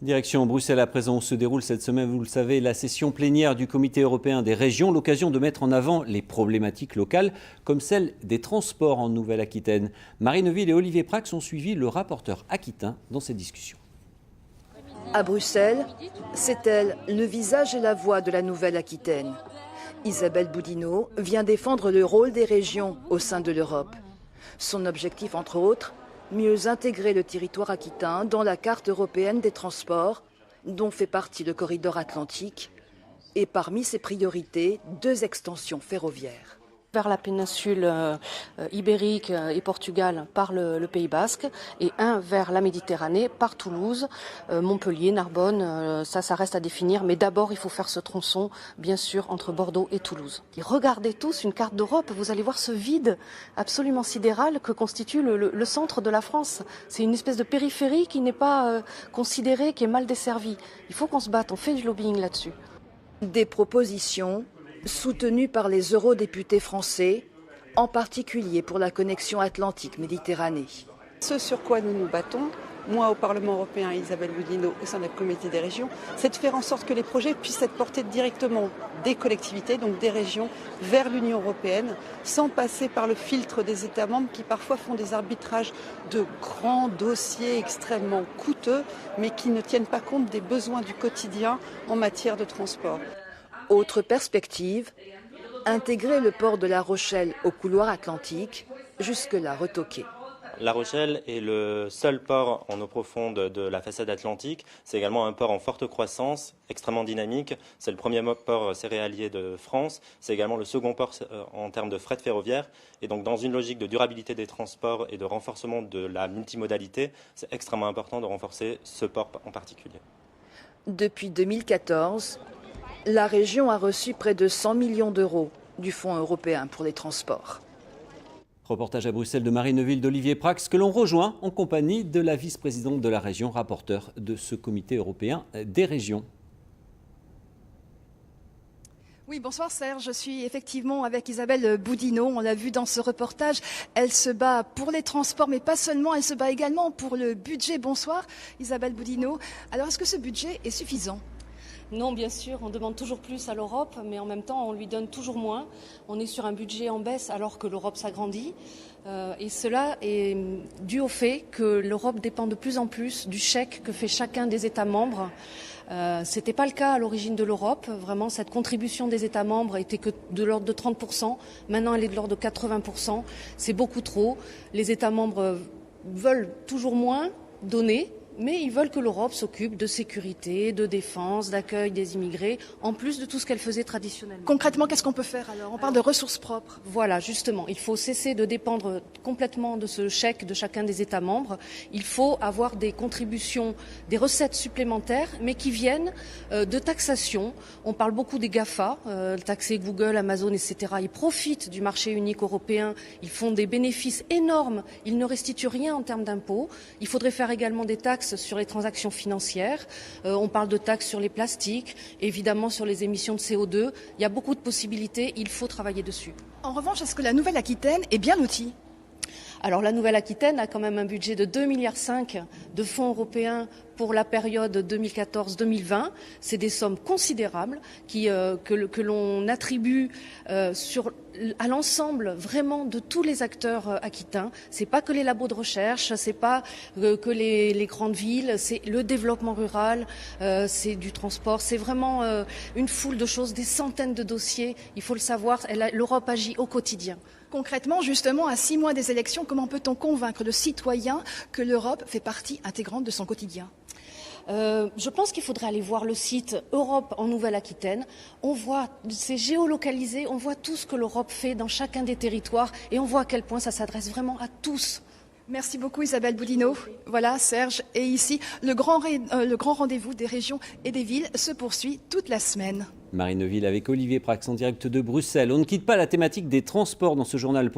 Direction Bruxelles à présent où se déroule cette semaine, vous le savez, la session plénière du Comité européen des régions, l'occasion de mettre en avant les problématiques locales comme celle des transports en Nouvelle-Aquitaine. Marie Neuville et Olivier Prax ont suivi le rapporteur aquitain dans ces discussions. À Bruxelles, c'est elle, le visage et la voix de la Nouvelle-Aquitaine. Isabelle Boudinot vient défendre le rôle des régions au sein de l'Europe. Son objectif, entre autres, mieux intégrer le territoire aquitain dans la carte européenne des transports, dont fait partie le corridor atlantique, et parmi ses priorités, 2 extensions ferroviaires. Vers la péninsule ibérique et Portugal par le Pays Basque et un vers la Méditerranée par Toulouse, Montpellier, Narbonne, ça reste à définir. Mais d'abord, il faut faire ce tronçon, bien sûr, entre Bordeaux et Toulouse. Et regardez tous une carte d'Europe, vous allez voir ce vide absolument sidéral que constitue le centre de la France. C'est une espèce de périphérie qui n'est pas considérée, qui est mal desservie. Il faut qu'on se batte, on fait du lobbying là-dessus. Des propositions soutenu par les eurodéputés français, en particulier pour la connexion Atlantique-Méditerranée. Ce sur quoi nous nous battons, moi au Parlement européen et Isabelle Boudinot au sein du Comité des régions, c'est de faire en sorte que les projets puissent être portés directement des collectivités, donc des régions, vers l'Union européenne, sans passer par le filtre des États membres qui parfois font des arbitrages de grands dossiers extrêmement coûteux, mais qui ne tiennent pas compte des besoins du quotidien en matière de transport. Autre perspective, intégrer le port de La Rochelle au couloir atlantique, jusque-là retoqué. La Rochelle est le seul port en eau profonde de la façade atlantique. C'est également un port en forte croissance, extrêmement dynamique. C'est le premier port céréalier de France. C'est également le second port en termes de fret ferroviaire. Et donc, dans une logique de durabilité des transports et de renforcement de la multimodalité, c'est extrêmement important de renforcer ce port en particulier. Depuis 2014, la région a reçu près de 100 millions d'euros du Fonds européen pour les transports. Reportage à Bruxelles de Marie Neuville d'Olivier Prax que l'on rejoint en compagnie de la vice-présidente de la région, rapporteur de ce comité européen des régions. Oui, bonsoir Serge, je suis effectivement avec Isabelle Boudinot, on l'a vu dans ce reportage, elle se bat pour les transports mais pas seulement, elle se bat également pour le budget. Bonsoir Isabelle Boudinot, alors est-ce que ce budget est suffisant ? Non, bien sûr, on demande toujours plus à l'Europe, mais en même temps, on lui donne toujours moins. On est sur un budget en baisse alors que l'Europe s'agrandit. Et cela est dû au fait que l'Europe dépend de plus en plus du chèque que fait chacun des États membres. Ce n'était pas le cas à l'origine de l'Europe. Vraiment, cette contribution des États membres était que de l'ordre de 30%. Maintenant, elle est de l'ordre de 80%. C'est beaucoup trop. Les États membres veulent toujours moins donner. Mais ils veulent que l'Europe s'occupe de sécurité, de défense, d'accueil des immigrés, en plus de tout ce qu'elle faisait traditionnellement. Concrètement, qu'est-ce qu'on peut faire alors ? On parle de ressources propres. Voilà, justement. Il faut cesser de dépendre complètement de ce chèque de chacun des États membres. Il faut avoir des contributions, des recettes supplémentaires, mais qui viennent de taxation. On parle beaucoup des GAFA, taxer Google, Amazon, etc. Ils profitent du marché unique européen. Ils font des bénéfices énormes. Ils ne restituent rien en termes d'impôts. Il faudrait faire également des taxes sur les transactions financières, on parle de taxes sur les plastiques, évidemment sur les émissions de CO2. Il y a beaucoup de possibilités, il faut travailler dessus. En revanche, est-ce que la Nouvelle-Aquitaine est bien lotie ? Alors la Nouvelle-Aquitaine a quand même un budget de 2,5 milliards de fonds européens pour la période 2014-2020. C'est des sommes considérables que l'on attribue à l'ensemble vraiment de tous les acteurs aquitains. C'est pas que les labos de recherche, c'est pas que les grandes villes, c'est le développement rural, c'est du transport, c'est vraiment une foule de choses, des centaines de dossiers. Il faut le savoir, l'Europe agit au quotidien. Concrètement, justement, à 6 mois des élections, comment peut-on convaincre le citoyen que l'Europe fait partie intégrante de son quotidien ? Je pense qu'il faudrait aller voir le site Europe en Nouvelle-Aquitaine. On voit, c'est géolocalisé, on voit tout ce que l'Europe fait dans chacun des territoires et on voit à quel point ça s'adresse vraiment à tous. Merci beaucoup Isabelle Boudinot. Voilà Serge, et ici le grand rendez-vous des régions et des villes se poursuit toute la semaine. Marie Neuville avec Olivier Prax en direct de Bruxelles. On ne quitte pas la thématique des transports dans ce journal.